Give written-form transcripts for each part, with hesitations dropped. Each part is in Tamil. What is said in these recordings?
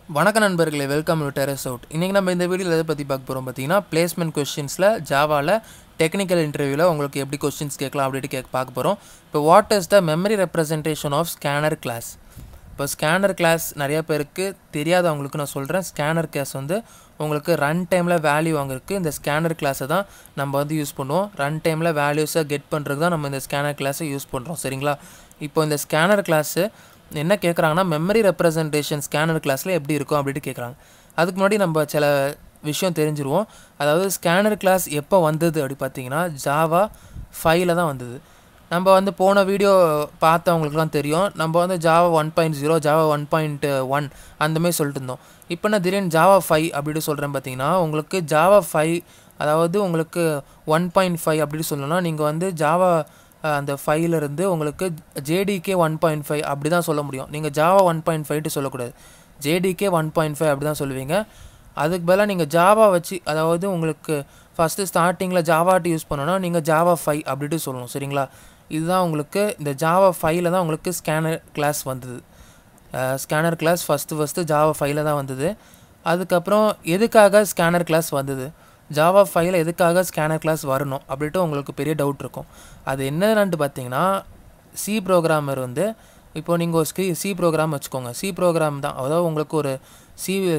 வணக்க நண்பர்களே, வெல்கம் டு டெரஸ் அவுட். இன்றைக்கி நம்ம இந்த வீடியோவில் எதை பற்றி பார்க்க போகிறோம் பார்த்தீங்கன்னா, பிளேஸ்மெண்ட் கொஸ்டின்ஸில் ஜாவாவில் டெக்னிக்கல் இன்டர்வியூவில் உங்களுக்கு எப்படி கொஸ்டின்ஸ் கேட்கலாம் அப்படின்ட்டு பார்க்க போகிறோம். இப்போ what is the memory representation of scanner class? இப்போ ஸ்கேனர் கிளாஸ் நிறையா பேருக்கு தெரியாதவங்களுக்கு நான் சொல்கிறேன். ஸ்கேனர் கிளாஸ் வந்து உங்களுக்கு ரன் டைமில் வேல்யூ வாங்குறதுக்கு இந்த ஸ்கேனர் கிளாஸை தான் நம்ம வந்து யூஸ் பண்ணுவோம். ரன் டைமில் வேல்யூஸை கெட் பண்ணுறதுக்கு தான் நம்ம இந்த ஸ்கேனர் கிளாஸை யூஸ் பண்ணுறோம். சரிங்களா? இப்போ இந்த ஸ்கேனர் கிளாஸு என்ன கேட்குறாங்கன்னா, மெமரி ரெப்ரசன்டேஷன் ஸ்கேனர் கிளாஸில் எப்படி இருக்கும் அப்படின்ட்டு கேட்குறாங்க. அதுக்கு முன்னாடி நம்ம சில விஷயம் தெரிஞ்சிருவோம். அதாவது ஸ்கேனர் கிளாஸ் எப்போ வந்தது அப்படி பார்த்தீங்கன்னா, ஜாவா 5ல் தான் வந்தது. நம்ம வந்து போன வீடியோ பார்த்தவங்களுக்குலாம் தெரியும். நம்ம வந்து ஜாவா 1.0 ஜாவா 1.1 அந்தமாதிரி சொல்லிட்டு இருந்தோம். இப்போ நான் திடீர்னு ஜாவா 5 அப்படின்னு சொல்கிறேன் பார்த்தீங்கன்னா, உங்களுக்கு ஜாவா 5 அதாவது உங்களுக்கு 1.5 அப்படின்னு சொல்லணும்னா, நீங்கள் வந்து ஜாவா அந்த 5லேருந்து உங்களுக்கு ஜேடிகே 1.5 அப்படி தான் சொல்ல முடியும். நீங்கள் ஜாவா 1.5ட்டு சொல்லக்கூடாது, ஜேடிகே 1.5 அப்படி தான் சொல்லுவீங்க. அதுக்கு பதிலாக நீங்கள் ஜாவா வச்சு, அதாவது உங்களுக்கு ஃபஸ்ட்டு ஸ்டார்டிங்கில் ஜாவாட்டு யூஸ் பண்ணோன்னா நீங்கள் ஜாவா 5 அப்படின்ட்டு சொல்லணும். சரிங்களா? இதுதான் உங்களுக்கு இந்த ஜாவா 5ல் தான் உங்களுக்கு ஸ்கேனர் கிளாஸ் வந்தது. ஸ்கேனர் கிளாஸ் ஃபஸ்ட்டு ஜாவா 5ல் தான் வந்தது. அதுக்கப்புறம் எதுக்காக ஸ்கேனர் கிளாஸ் வந்தது, ஜாவா 5ல் எதுக்காக ஸ்கேனர் கிளாஸ் வரணும் அப்படின்ட்டு உங்களுக்கு பெரிய டவுட் இருக்கும். அது என்னன்னு பார்த்தீங்கன்னா, சி ப்ரோக்ராமர் வந்து இப்போ நீங்கள் ஒரு சி ப்ரோக்ராம் வச்சுக்கோங்க. சி ப்ரோக்ராம் தான், அதாவது உங்களுக்கு ஒரு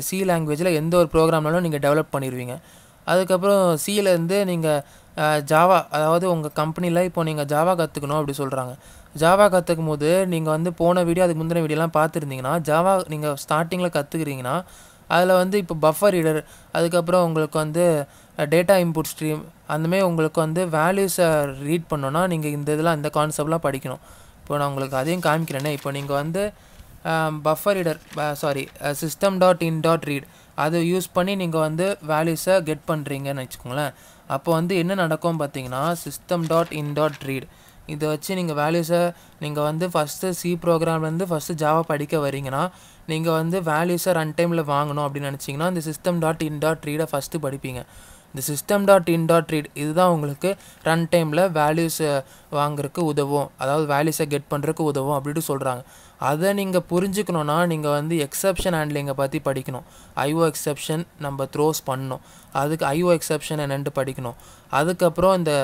சி லாங்குவேஜில் எந்த ஒரு ப்ரோக்ராம்னாலும் நீங்கள் டெவலப் பண்ணிடுவீங்க. அதுக்கப்புறம் சியிலேருந்து நீங்கள் ஜாவா, அதாவது உங்கள் கம்பெனியில் இப்போ நீங்கள் ஜாவா கற்றுக்கணும் அப்படி சொல்கிறாங்க. ஜாவா கற்றுக்கும் போது நீங்கள் வந்து போன வீடியோ அதுக்கு முந்தின வீடியோலாம் பார்த்துருந்தீங்கன்னா, ஜாவா நீங்கள் ஸ்டார்டிங்கில் கற்றுக்குறீங்கன்னா அதில் வந்து இப்போ பஃபர் ரீடர், அதுக்கப்புறம் உங்களுக்கு வந்து டேட்டா இன்புட் ஸ்ட்ரீம், அந்தமாதிரி உங்களுக்கு வந்து வேல்யூஸை ரீட் பண்ணோன்னா நீங்கள் இந்த இதெல்லாம் இந்த கான்செப்ட்லாம் படிக்கணும். இப்போ நான் உங்களுக்கு அதையும் காமிக்கிறேன்னே. இப்போ நீங்கள் வந்து பஃபர் ரீடர் system.in.read அதை யூஸ் பண்ணி நீங்கள் வந்து வேல்யூஸை கெட் பண்ணுறீங்கன்னு வச்சுக்கோங்களேன். அப்போ வந்து என்ன நடக்கும் பார்த்தீங்கன்னா, system.in.read இதை வச்சு நீங்கள் வேல்யூஸை நீங்கள் வந்து ஃபஸ்ட்டு சி ப்ரோக்ராம்லேருந்து ஃபஸ்ட்டு ஜாவா படிக்க வரீங்கன்னா, நீங்கள் வந்து வேல்யூஸை ரன் டைமில் வாங்கணும் அப்படின்னு நினச்சிங்கன்னா இந்த system.in.read ஃபஸ்ட்டு படிப்பீங்க. இந்த system.in.read இதுதான் உங்களுக்கு ரன் டைமில் வேல்யூஸை வாங்குறதுக்கு உதவும், அதாவது வேல்யூஸை கெட் பண்ணுறதுக்கு உதவும் அப்படின்ட்டு சொல்கிறாங்க. அதை நீங்கள் புரிஞ்சுக்கணுன்னா நீங்கள் வந்து எக்ஸப்ஷன் ஹேண்ட்லிங்கை பற்றி படிக்கணும். ஐஓ எக்ஸப்ஷன் நம்ம த்ரோஸ் பண்ணணும், அதுக்கு ஐஓ எக்ஸப்ஷன் என்னென்ட்டு படிக்கணும். அதுக்கப்புறம் இந்த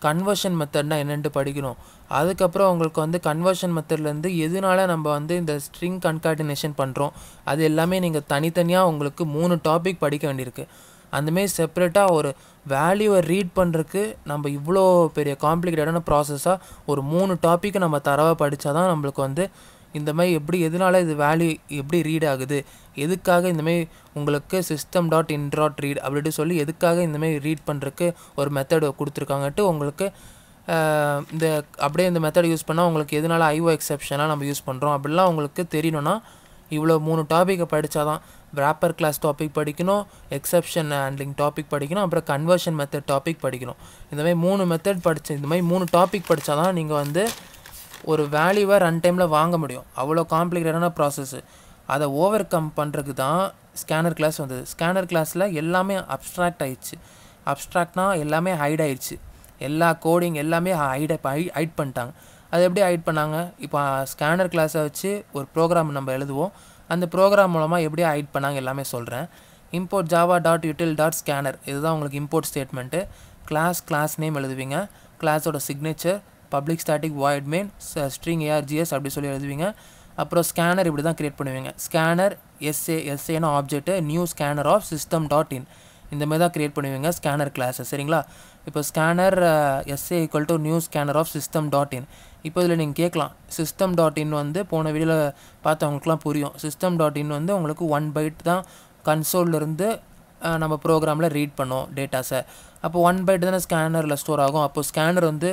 கன்வர்ஷன் மெத்தட்னா என்னென்ட்டு படிக்கணும். அதுக்கப்புறம் உங்களுக்கு வந்து கன்வர்ஷன் மெத்தட்லேருந்து எதனால நம்ம வந்து இந்த ஸ்ட்ரிங் கன்கார்டினேஷன் பண்ணுறோம் அது எல்லாமே நீங்கள் தனித்தனியாக உங்களுக்கு 3 டாபிக் படிக்க வேண்டியிருக்கு. அந்தமாரி செப்பரேட்டாக ஒரு வேல்யூவை ரீட் பண்ணுறதுக்கு நம்ம இவ்வளோ பெரிய காம்ப்ளிகேட்டடான ப்ராசஸாக ஒரு 3 டாப்பிக்கை நம்ம தரவாக படித்தா தான் நம்மளுக்கு வந்து இந்த மாதிரி எப்படி எதனால இது வேல்யூ எப்படி ரீட் ஆகுது, எதுக்காக இந்தமாரி உங்களுக்கு system.in.read அப்படின்ட்டு சொல்லி எதுக்காக இந்தமாரி ரீட் பண்ணுறதுக்கு ஒரு மெத்தட் கொடுத்துருக்காங்கட்டு உங்களுக்கு இந்த அப்படியே இந்த மெத்தட் யூஸ் பண்ணால் உங்களுக்கு எதனால ஐஓ எக்ஸப்ஷனாக நம்ம யூஸ் பண்ணுறோம் அப்படிலாம் உங்களுக்கு தெரியணும்னா இவ்வளோ 3 டாப்பிக்கை படித்தா தான். ராப்பர் கிளாஸ் டாபிக் படிக்கணும், எக்ஸப்ஷன் ஹேண்ட்லிங் டாபிக் படிக்கணும், அப்புறம் கன்வர்ஷன் மெத்தட் டாபிக் படிக்கணும். இந்தமாதிரி 3 மெத்தட் படித்து இந்த மாதிரி 3 டாபிக் படித்தா தான் நீங்கள் வந்து ஒரு வேல்யூவை ரன் டைமில் வாங்க முடியும். அவ்வளோ காம்ப்ளிகேட்டடான ப்ராசஸ்ஸு. அதை ஓவர் கம் பண்ணுறதுக்கு தான் ஸ்கேனர் கிளாஸ் வந்தது. ஸ்கேனர் கிளாஸில் எல்லாமே அப்ஸ்ட்ராக்ட் ஆகிடுச்சு. அப்ஸ்ட்ராக்ட்னா எல்லாமே ஹைட் ஆகிடுச்சு. எல்லா கோடிங் எல்லாமே ஹைட் பண்ணிட்டாங்க. அது எப்படி ஹைட் பண்ணாங்க? இப்போ ஸ்கேனர் கிளாஸை வச்சு ஒரு ப்ரோக்ராம் நம்ம எழுதுவோம். அந்த ப்ரோக்ராம் மூலமாக எப்படி ஹைட் பண்ணாங்க எல்லாமே சொல்கிறேன். import java.util.scanner இதுதான் உங்களுக்கு இம்போர்ட் ஸ்டேட்மெண்ட்டு. கிளாஸ் நேம் எழுதுவீங்க, கிளாஸோட signature, public static void main, string args அப்படி சொல்லி எழுதுவீங்க. அப்புறம் ஸ்கேனர் இப்படி தான் க்ரியேட் பண்ணுவீங்க. ஸ்கேனர் எஸ்ஏனா object, new scanner of system.in இந்தமாதிரி தான் க்ரியேட் பண்ணுவீங்க ஸ்கேனர் கிளாஸை. சரிங்களா? இப்போ scanner SA equal to new scanner of system.in. இப்போ இதில் நீங்கள் கேட்கலாம், system.in வந்து போன வீடியோவில் பார்த்தவங்களுக்குலாம் புரியும். system.in வந்து உங்களுக்கு 1 byte தான் கன்சோல்லேருந்து நம்ம ப்ரோக்ராமில் ரீட் பண்ணோம் டேட்டாஸை. அப்போ 1 byte தானே ஸ்கேனரில் ஸ்டோர் ஆகும். அப்போ ஸ்கேனர் வந்து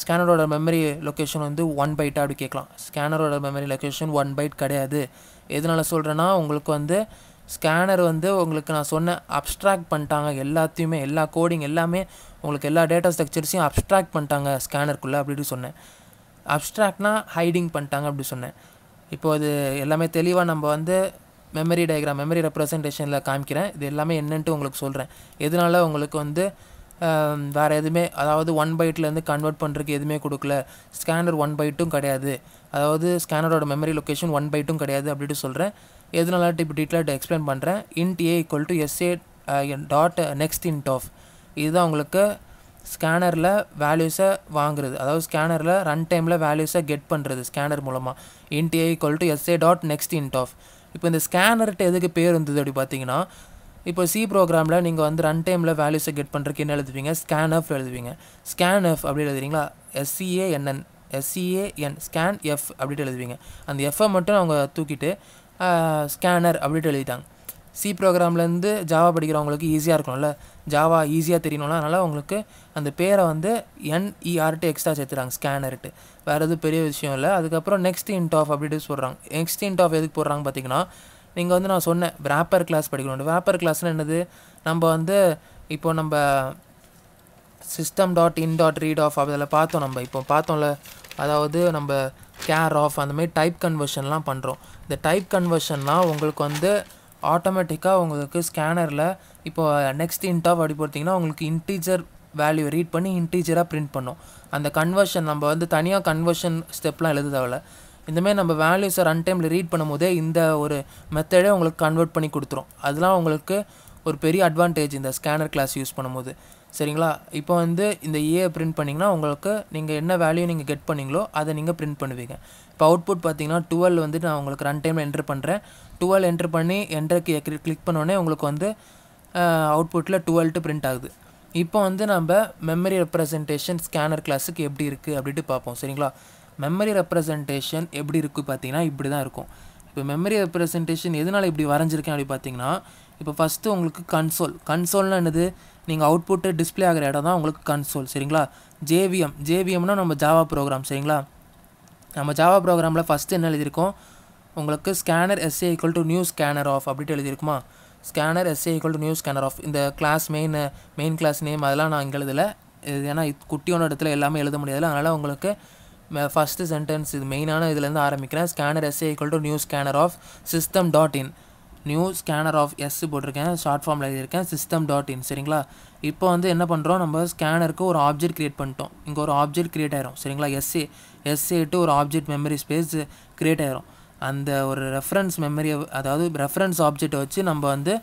ஸ்கேனரோட மெமரி லொக்கேஷன் வந்து 1 byte அப்படி கேட்கலாம். ஸ்கேனரோட மெமரி லொக்கேஷன் 1 byte கிடையாது. எதனால் சொல்கிறேன்னா, உங்களுக்கு வந்து ஸ்கேனர் வந்து உங்களுக்கு நான் சொன்ன அப்ஸ்ட்ராக்ட் பண்ணிட்டாங்க எல்லாத்தையுமே, எல்லா கோடிங் எல்லாமே உங்களுக்கு எல்லா டேட்டா ஸ்ட்ரக்சர்ஸையும் அப்ஸ்ட்ராக்ட் பண்ணிட்டாங்க ஸ்கேனருக்குள்ளே அப்படின்னு சொன்னேன். அப்ஸ்ட்ராக்ட்னா ஹைடிங் பண்ணிட்டாங்க அப்படி சொன்னேன். இப்போ அது எல்லாமே தெளிவாக நம்ம வந்து மெமரி டயக்ராம், மெமரி ரெப்ரசன்டேஷனில் காமிக்கிறேன். இது எல்லாமே என்னன்ட்டு உங்களுக்கு சொல்கிறேன். எதனால உங்களுக்கு வந்து வேறு எதுவுமே, அதாவது 1 byteலேருந்து கன்வெர்ட் பண்ணுறதுக்கு எதுவுமே கொடுக்கல. ஸ்கேனர் 1 byteம் கிடையாது, அதாவது ஸ்கேனரோட மெமரி லொக்கேஷன் 1 byteம் கிடையாது அப்படின்ட்டு சொல்கிறேன். எதனால இப்போ டீட்டெயிலாக எக்ஸ்பிளைன் பண்ணுறேன். int a equal to SA dot next int of, இதுதான் உங்களுக்கு ஸ்கேனரில் வேல்யூஸை வாங்குறது, அதாவது ஸ்கேனரில் ரன் டைமில் வேல்யூஸை கெட் பண்ணுறது ஸ்கேனர் மூலமாக. int a equal to SA dot next int of. இப்போ இந்த ஸ்கேனர்கிட்ட எதுக்கு பேர் இருந்தது அப்படி பார்த்தீங்கன்னா, இப்போ சி ப்ரோக்ராமில் நீங்கள் வந்து ரன் டைமில் வேல்யூஸை கெட் பண்ணுறதுக்கு என்ன எழுதுவீங்க, ஸ்கேன்எஃப் எழுதுவீங்க. ஸ்கேன்எஃப் அப்படி எழுதுறீங்களா, SCAN ஸ்கேன்எஃப் அப்படின்ட்டு எழுதுவீங்க. அந்த எஃப்ஐ மட்டும் அவங்க தூக்கிட்டு ஸ்கேனர் அப்படின்ட்டு எழுதிட்டாங்க. சி ப்ரோக்ராம்லேருந்து ஜாவா படிக்கிறவங்களுக்கு ஈஸியாக இருக்கணும்ல, ஜாவா ஈஸியாக தெரியணும்ல, அதனால் உங்களுக்கு அந்த பேரை வந்து NERT எக்ஸ்ட்ரா சேர்த்துறாங்க, ஸ்கேனர்ட்டு. வேறு எதுவும் பெரிய விஷயம் இல்லை. அதுக்கப்புறம் நெக்ஸ்ட் int ஆஃப் அப்படின்ட்டு சொல்கிறாங்க. நெக்ஸ்ட் int ஆஃப் எதுக்கு போடுறாங்க பார்த்தீங்கன்னா, நீங்கள் வந்து நான் சொன்னேன் வேப்பர் கிளாஸ் படிக்கணும். வேப்பர் கிளாஸ்னால் என்னது, நம்ம வந்து இப்போ நம்ம system.in.read off அதில் பார்த்தோம், நம்ம இப்போ பார்த்தோம்ல, அதாவது நம்ம கேர் ஆஃப் அந்த மாதிரி டைப் கன்வர்ஷன்லாம் பண்ணுறோம். இந்த டைப் கன்வர்ஷன்லாம் உங்களுக்கு வந்து ஆட்டோமேட்டிக்காக உங்களுக்கு ஸ்கேனரில் இப்போ நெக்ஸ்ட் int ஆஃப் அப்படி போட்டிங்கன்னா உங்களுக்கு இன்டீஜர் வேல்யூ ரீட் பண்ணி இன்டீஜராக பிரிண்ட் பண்ணும். அந்த கன்வர்ஷன் நம்ம வந்து தனியாக கன்வர்ஷன் ஸ்டெப்லாம் எழுத தேவையில்ல. இந்தமாதிரி நம்ம வேல்யூஸை ரன் டைமில் ரீட் பண்ணும்போதே இந்த ஒரு மெத்தடே உங்களுக்கு கன்வெர்ட் பண்ணி கொடுத்துரும். அதெல்லாம் உங்களுக்கு ஒரு பெரிய அட்வான்டேஜ் இந்த ஸ்கேனர் கிளாஸ் யூஸ் பண்ணும்போது, சரிங்களா. இப்போ வந்து இந்த ஏ பிரிண்ட் பண்ணிங்கன்னா உங்களுக்கு நீங்கள் என்ன வேல்யூ நீங்கள் கெட் பண்ணிங்களோ அதை நீங்கள் பிரிண்ட் பண்ணுவீங்க. இப்போ அவுட்புட் பார்த்தீங்கன்னா 12 வந்து நான் உங்களுக்கு ரன் டைமில் என்ட்ரு பண்ணுறேன். 12 என்ட்ரு பண்ணி என்ட்ருக்கு கிளிக் பண்ணோடனே உங்களுக்கு வந்து அவுட்புட்டில் 12 பிரிண்ட் ஆகுது. இப்போ வந்து நம்ம மெமரி ரெப்ரசன்டேஷன் ஸ்கேனர் கிளாஸுக்கு எப்படி இருக்குது அப்படின்ட்டு பார்ப்போம், சரிங்களா. மெமரி ரெப்ரசன்டேஷன் எப்படி இருக்குது பார்த்தீங்கன்னா இப்படி தான் இருக்கும். இப்போ மெமரி ரெப்ரசன்டேஷன் எதனால் இப்படி வரைஞ்சிருக்கேன் அப்படி பார்த்தீங்கன்னா, இப்போ ஃபஸ்ட்டு உங்களுக்கு கன்சோல்னால் என்னது, நீங்கள் அவுட்புட்டு டிஸ்பிளே ஆகிற இடம் தான் உங்களுக்கு கன்சோல், சரிங்களா. ஜேவிஎம்னா நம்ம ஜாவா ப்ரோக்ராம், சரிங்களா. நம்ம ஜாவா ப்ரோக்ராமில் ஃபஸ்ட்டு என்ன எழுதியிருக்கோம், உங்களுக்கு scanner SA equal to new scanner of அப்படின்ட்டு எழுதியிருக்குமா. Scanner SA equal to new scanner of. இந்த கிளாஸ் மெயின் கிளாஸ் நேம் அதெல்லாம் நான் இங்கே எழுதலை, ஏன்னா குட்டியோட இடத்துல எல்லாமே எழுத முடியாதுல்ல, அதனால் உங்களுக்கு ஃபஸ்ட்டு சென்டென்ஸ் இது மெயினான இதுலேருந்து ஆரம்பிக்கிறேன். Scanner SA equal to new scanner of system.in, new scanner of போட்டிருக்கேன், ஷார்ட் ஃபார்மில் எழுதியிருக்கேன் system.in, சரிங்களா. இப்போ வந்து என்ன பண்ணுறோம், நம்ம ஸ்கேனருக்கு ஒரு ஆப்ஜெக்ட் க்ரியேட் பண்ணிட்டோம். இங்கே ஒரு ஆப்ஜெக்ட் க்ரியேட் ஆயிரும், சரிங்களா. SA ஒரு ஆப்ஜெக்ட் மெமரி ஸ்பேஸ் க்ரியேட் ஆயிரும். அந்த ஒரு ரெஃபரன்ஸ் மெமரி, அதாவது ரெஃபரன்ஸ் ஆப்ஜெக்டை வச்சு நம்ம வந்து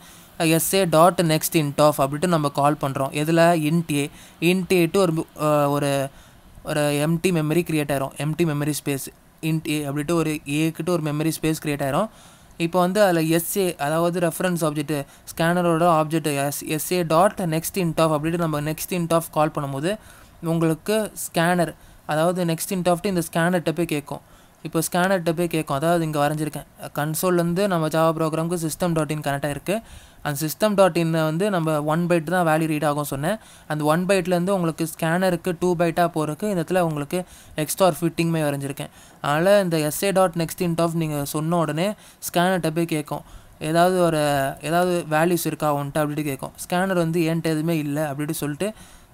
SA dot next int of அப்படின்ட்டு நம்ம கால் பண்ணுறோம். எதில் int a டு ஒரு எம்டி மெமரி க்ரியேட் ஆயிரும், empty memory space int a அப்படின்ட்டு ஒரு ஏக்கிட்ட ஒரு மெமரி ஸ்பேஸ் க்ரியேட் ஆயிரும். இப்போ வந்து அதில் SA அதாவது ரெஃபரன்ஸ் ஆப்ஜெக்ட் ஸ்கேனரோட object SA dot next int of அப்படின்ட்டு நம்ம நெக்ஸ்ட் int ஆஃப் கால் பண்ணும்போது உங்களுக்கு ஸ்கேனர், அதாவது நெக்ஸ்ட் int ஆஃப்ட்டு இந்த ஸ்கேனர்கிட்ட போய் கேட்கும். இப்போ ஸ்கேனர்கிட்ட போய் கேட்கும், அதாவது இங்கே வரைஞ்சிருக்கேன், கன்சோல்லேருந்து நம்ம ஜாவா ப்ரோக்ராமுக்கு system.in கனெக்டாக இருக்குது. அந்த system.in வந்து நம்ம 1 பைட் தான் வேல்யூ ரீட் ஆகும் சொன்னேன். அந்த 1 பைட்லேருந்து உங்களுக்கு ஸ்கேனருக்கு 2 பைட்டாக போகிறதுக்கு இந்த இடத்துல உங்களுக்கு எக்ஸ்ட்ரா ஃபிட்டிங்மே வரைஞ்சிருக்கேன். அதனால் இந்த SA dot next int of நீங்கள் சொன்ன உடனே ஸ்கேனர்கிட்ட போய் கேட்கும், ஏதாவது வேல்யூஸ் இருக்கா ஒன்ட்டு அப்படின்ட்டு கேட்கும். ஸ்கேனர் வந்து என்கிட்ட எதுவுமே இல்லை அப்படின்ட்டு சொல்லிட்டு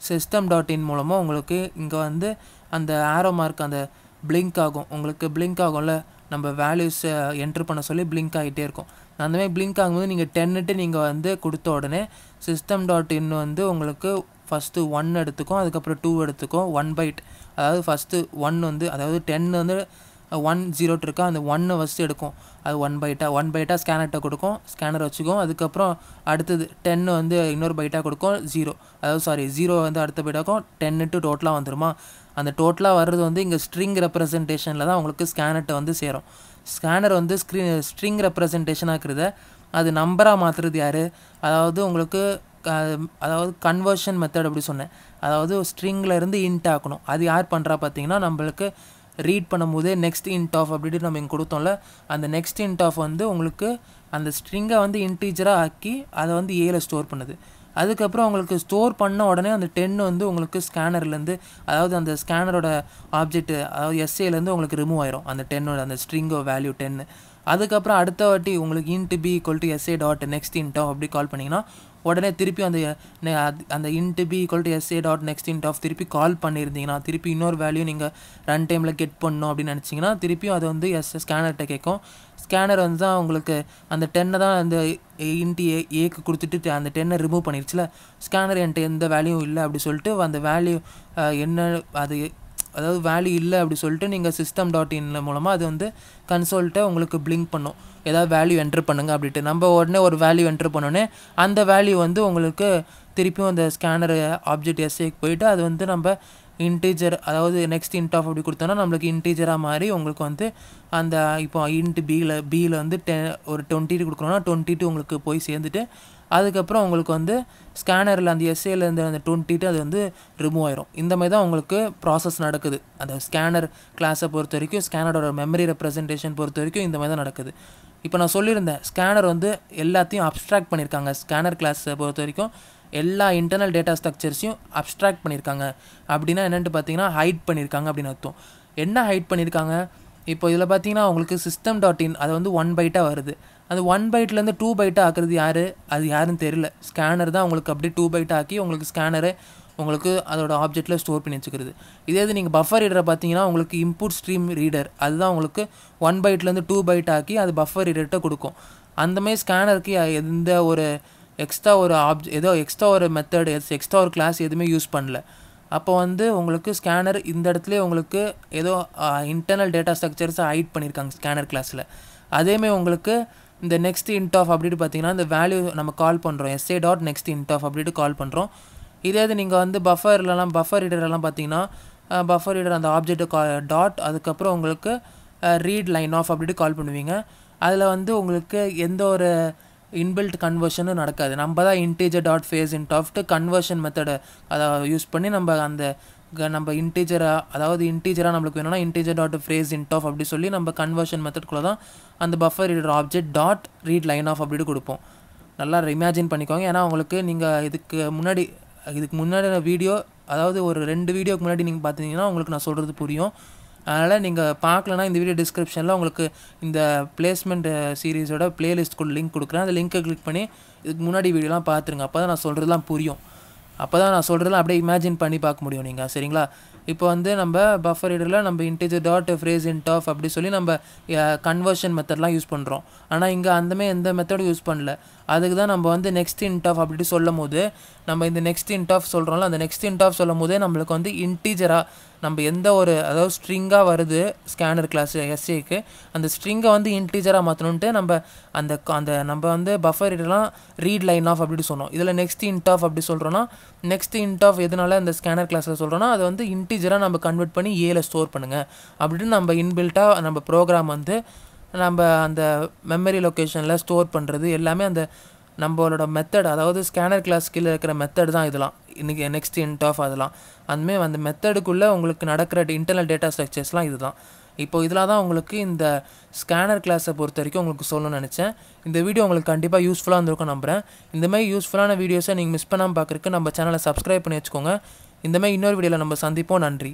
system.in மூலமாக உங்களுக்கு இங்கே வந்து அந்த ஆரோ மார்க் அந்த பிளிங்க் ஆகும், உங்களுக்கு பிளிங்க் ஆகும்ல, நம்ம வேல்யூஸை என்ட்ரு பண்ண சொல்லி பிளிங்க் ஆகிட்டே இருக்கும். அந்தமாதிரி பிளிங்க் ஆகும்போது நீங்கள் 10ட்டு நீங்கள் வந்து கொடுத்த உடனே system.in வந்து உங்களுக்கு ஃபஸ்ட்டு 1 எடுத்துக்கும், அதுக்கப்புறம் 2 எடுத்துக்கும், 1 பைட், அதாவது ஃபஸ்ட்டு 1 வந்து, அதாவது 10 வந்து 10 இருக்கா, அந்த 1 ஃபஸ்ட்டு எடுக்கும், அது 1 பைட்டாக ஸ்கேனர்கிட்ட கொடுக்கும், ஸ்கேனர் வச்சுக்கும். அதுக்கப்புறம் அடுத்தது 10 வந்து இன்னொரு பைட்டாக கொடுக்கும், 0 வந்து அடுத்த பைட்டாக்கும், 10 டோட்டலாக வந்துருமா. அந்த டோட்டலாக வர்றது வந்து இங்கே ஸ்ட்ரிங் ரெப்ரசன்டேஷனில் தான் உங்களுக்கு ஸ்கேனர்கிட்ட வந்து சேரும். ஸ்கேனர் வந்து ஸ்ட்ரிங் ரெப்ரசன்டேஷனாக இருக்கிறத அது நம்பராக மாற்றுறது யார், அதாவது உங்களுக்கு அதாவது கன்வர்ஷன் மெத்தட் அப்படி சொன்னேன், அதாவது ஸ்ட்ரிங்கில் இருந்து இன்ட் ஆக்கணும். அது யார் பண்ணுறா பார்த்தீங்கன்னா, நம்மளுக்கு ரீட் பண்ணும்போதே நெக்ஸ்ட் int ஆஃப் அப்படின்ட்டு நம்ம இங்கே கொடுத்தோம்ல, அந்த நெக்ஸ்ட் int ஆஃப் வந்து உங்களுக்கு அந்த ஸ்ட்ரிங்கை வந்து இன்டீஜராக ஆக்கி அதை வந்து ஏல ஸ்டோர் பண்ணுது. அதுக்கப்புறம் உங்களுக்கு ஸ்டோர் பண்ண உடனே அந்த 10 வந்து உங்களுக்கு ஸ்கேனர்லேருந்து, அதாவது அந்த ஸ்கேனரோட ஆப்ஜெக்ட் அதாவது SAலேருந்து உங்களுக்கு ரிமூவ் ஆயிரும், அந்த 10ஓட அந்த ஸ்ட்ரிங்கோ வேல்யூ 10. அதுக்கப்புறம் அடுத்த வாட்டி உங்களுக்கு int b equal to SA dot next int of அப்படி கால் பண்ணிங்கன்னா உடனே திருப்பி அந்த int b equal to SA dot next int of திருப்பி கால் பண்ணியிருந்தீங்கன்னா, திருப்பி இன்னொரு வேல்யூ நீங்கள் ரன் டைமில் கெட் பண்ணணும் அப்படின்னு நினச்சிங்கன்னா திருப்பியும் அது வந்து ஸ்கேனர்கிட்ட கேட்கும். ஸ்கேனர் வந்து தான் உங்களுக்கு அந்த 10 தான் அந்த int ஏக்கு கொடுத்துட்டு அந்த 10 ரிமூவ் பண்ணிருச்சுல, ஸ்கேனர் என்கிட்ட எந்த வேல்யூவும் இல்லை அப்படி சொல்லிட்டு அந்த வேல்யூ என்ன அது அதாவது வேல்யூ இல்லை அப்படி சொல்லிட்டு நீங்கள் சிஸ்டம் டாட் இன்ல மூலமாக அது வந்து கன்சோல்ட்டை உங்களுக்கு பிளிங்க் பண்ணும், ஏதாவது வேல்யூ என்ட்ரு பண்ணுங்க அப்படின்ட்டு. நம்ம உடனே ஒரு வேல்யூ என்ட்ரு பண்ணோன்னே அந்த வேல்யூ வந்து உங்களுக்கு திருப்பியும் அந்த ஸ்கேனர் ஆப்ஜெக்ட் எஸ்ஏக்கு போயிட்டு அது வந்து நம்ம இன்டீஜர், அதாவது நெக்ஸ்ட் இன்ட் ஆஃப் அப்படி கொடுத்தோன்னா நம்மளுக்கு இன்டீஜராக மாறி உங்களுக்கு வந்து அந்த இப்போ இன்ட்டு பியில் வந்து ஒரு 22 கொடுக்குறோன்னா 22 உங்களுக்கு போய் சேர்ந்துட்டு அதுக்கப்புறம் உங்களுக்கு வந்து ஸ்கேனரில் அந்த எஸ்ஏலேருந்து அந்த 22 அது வந்து ரிமூவ் ஆயிரும். இந்த மாதிரி தான் உங்களுக்கு ப்ராசஸ் நடக்குது. அந்த ஸ்கேனர் கிளாஸை பொறுத்த வரைக்கும், ஸ்கேனரோட மெமரி ரெப்ரசன்டேஷன் பொறுத்த வரைக்கும் இந்த மாதிரி தான் நடக்குது. இப்போ நான் சொல்லியிருந்தேன் ஸ்கேனர் வந்து எல்லாத்தையும் அப்ஸ்ட்ராக்ட் பண்ணியிருக்காங்க. ஸ்கேனர் கிளாஸை பொறுத்த வரைக்கும் எல்லா இன்டர்னல் டேட்டா ஸ்ட்ரக்சர்ஸையும் அப்ஸ்ட்ராக்ட் பண்ணியிருக்காங்க. அப்படின்னா என்னென்னு பார்த்தீங்கன்னா ஹைட் பண்ணியிருக்காங்க அப்படின்னு அர்த்தம். என்ன ஹைட் பண்ணியிருக்காங்க? இப்போ இதில் பார்த்தீங்கன்னா உங்களுக்கு சிஸ்டம் டாட் இன் அது வந்து 1 பைட்டாக வருது. அந்த 1 பைட்லேருந்து 2 பைட்டாக ஆக்குறது யார்? அது யாருன்னு தெரியல. ஸ்கேனர் தான் உங்களுக்கு அப்படியே 2 பைட்டாக ஆக்கி உங்களுக்கு ஸ்கேனரு உங்களுக்கு அதோட ஆப்ஜெக்ட்டில் ஸ்டோர் பண்ணி வச்சுக்கிறது. இதே இது நீங்கள் பஃபர் ரீடரை பார்த்தீங்கன்னா உங்களுக்கு இன்புட் ஸ்ட்ரீம் ரீடர் அதுதான் உங்களுக்கு 1 பைட்லேருந்து 2 பைட் ஆக்கி அது பஃபர் ரீடர்கிட்ட கொடுக்கும். அந்தமாதிரி ஸ்கேனருக்கு எந்த ஒரு எக்ஸ்ட்ரா ஒரு ஏதோ எக்ஸ்ட்ரா ஒரு மெத்தட், எக்ஸ்ட்ரா ஒரு கிளாஸ் எதுவுமே யூஸ் பண்ணல. அப்போ வந்து உங்களுக்கு ஸ்கேனர் இந்த இடத்துல உங்களுக்கு ஏதோ இன்டர்னல் டேட்டா ஸ்ட்ரக்சர்ஸை ஹைட் பண்ணியிருக்காங்க ஸ்கேனர் கிளாஸில். அதேமாதிரி உங்களுக்கு இந்த நெக்ஸ்ட் இன்ட் ஆஃப் அப்படின்ட்டு பார்த்தீங்கன்னா இந்த வேல்யூ நம்ம கால் பண்ணுறோம், SA dot next int of அப்படின்ட்டு கால் பண்ணுறோம். இதே இது நீங்கள் வந்து பஃபர் ரீடர்லாம் பார்த்தீங்கன்னா பஃபர் ரீடர் அந்த ஆப்ஜெக்ட்டு டாட் அதுக்கப்புறம் உங்களுக்கு ரீட் லைன் ஆஃப் அப்படின்ட்டு கால் பண்ணுவீங்க. அதில் வந்து உங்களுக்கு எந்த ஒரு இன்பில்ட் கன்வர்ஷனும் நடக்காது. நம்ம தான் இன்டீஜர் டாட் ஃபேஸ் இன்ட் ஆஃப்ட்டு கன்வர்ஷன் மெத்தடை அதை யூஸ் பண்ணி நம்ம இன்டீஜராக, அதாவது இன்டீஜராக நம்மளுக்கு வேணும்னா integer dot parse int of அப்படி சொல்லி நம்ம கன்வர்ஷன் மெத்தட்குள்ளே தான் அந்த buffer reader object dot read line of அப்படின்ட்டு கொடுப்போம். நல்லா இமேஜின் பண்ணிக்கோங்க. ஏன்னா உங்களுக்கு நீங்கள் இதுக்கு முன்னாடி வீடியோ, அதாவது ஒரு 2 வீடியோக்கு முன்னாடி நீங்கள் பார்த்தீங்கன்னா உங்களுக்கு நான் சொல்கிறது புரியும். அதனால் நீங்கள் பார்க்கலன்னா இந்த வீடியோ டிஸ்கிரிப்ஷனில் உங்களுக்கு இந்த பிளேஸ்மெண்ட் சீரீஸோட பிளேலிஸ்ட்குள்ள லிங்க் கொடுக்குறேன். அந்த லிங்க்கை கிளிக் பண்ணி இதுக்கு முன்னாடி வீடியோலாம் பார்த்துருங்க. அப்போ தான் நான் சொல்கிறதுலாம் புரியும். அப்போ தான் நான் சொல்கிறதுலாம் அப்படியே இமேஜின் பண்ணி பார்க்க முடியும் நீங்கள். சரிங்களா? இப்போ வந்து நம்ம பஃபர் ரீடரில் நம்ம integer dot parse int of அப்படி சொல்லி நம்ம கன்வர்ஷன் மெத்தட்லாம் யூஸ் பண்ணுறோம். ஆனால் இங்கே அந்தமாதிரி எந்த மெத்தடும் யூஸ் பண்ணல. அதுக்கு தான் நம்ம வந்து நெக்ஸ்ட் இன்ட் ஆஃப் அப்படி சொல்லும் போது நம்ம இந்த நெக்ஸ்ட் இன்ட் ஆஃப் சொல்கிறோம்ல, அந்த நெக்ஸ்ட் இன்ட் ஆஃப் சொல்லும் போதே நம்மளுக்கு வந்து இன்டீஜராக நம்ம எந்த ஒரு, அதாவது ஸ்ட்ரிங்காக வருது ஸ்கேனர் கிளாஸ் எஸ்ஏக்கு, அந்த ஸ்ட்ரிங்கை வந்து இன்டீஜராக மாற்றணுன்ட்டு நம்ம வந்து பஃபர் ரீடர்லாம் ரீட் லைன் ஆஃப் அப்படி சொன்னோம். இதில் நெக்ஸ்ட் இன்ட் ஆஃப் அப்படி சொல்கிறோன்னா நெக்ஸ்ட் இன்ட் ஆஃப் எதனால இந்த ஸ்கேனர் கிளாஸில் சொல்கிறோன்னா அது வந்து இன்டீஜராக நம்ம கன்வெர்ட் பண்ணி ஏல ஸ்டோர் பண்ணுங்கள் அப்படின்னு நம்ம இன்பில்ட்டாக நம்ம ப்ரோக்ராம் வந்து நம்ம அந்த மெமரி லொக்கேஷனில் ஸ்டோர் பண்ணுறது எல்லாமே அந்த நம்மளோட மெத்தட், அதாவது ஸ்கேனர் கிளாஸ் கீழே இருக்கிற மெத்தட் தான் இதெல்லாம். இன்றைக்கி நெக்ஸ்ட் இன்ட் ஆஃப் அதெல்லாம் அதுமாரி அந்த மெத்தடுக்குள்ளே உங்களுக்கு நடக்கிற இன்டர்னல் டேட்டா ஸ்ட்ரக்சர்ஸ்லாம் இது தான். இப்போ இதில் தான் உங்களுக்கு இந்த ஸ்கேனர் கிளாஸை பொறுத்த வரைக்கும் உங்களுக்கு சொல்லணும்னு நினச்சேன். இந்த வீடியோ உங்களுக்கு கண்டிப்பாக யூஸ்ஃபுல்லாக இருந்திருக்கும் நம்புகிறேன். இந்தமாதிரி யூஸ்ஃபுல்லான வீடியோஸை நீங்கள் மிஸ் பண்ணாமல் பார்க்குறதுக்கு நம்ம சேனலை சப்ஸ்கிரைப் பண்ணி வச்சுக்கோங்க. இந்தமாதிரி இன்னொரு வீடியோவில் நம்ம சந்திப்போம். நன்றி.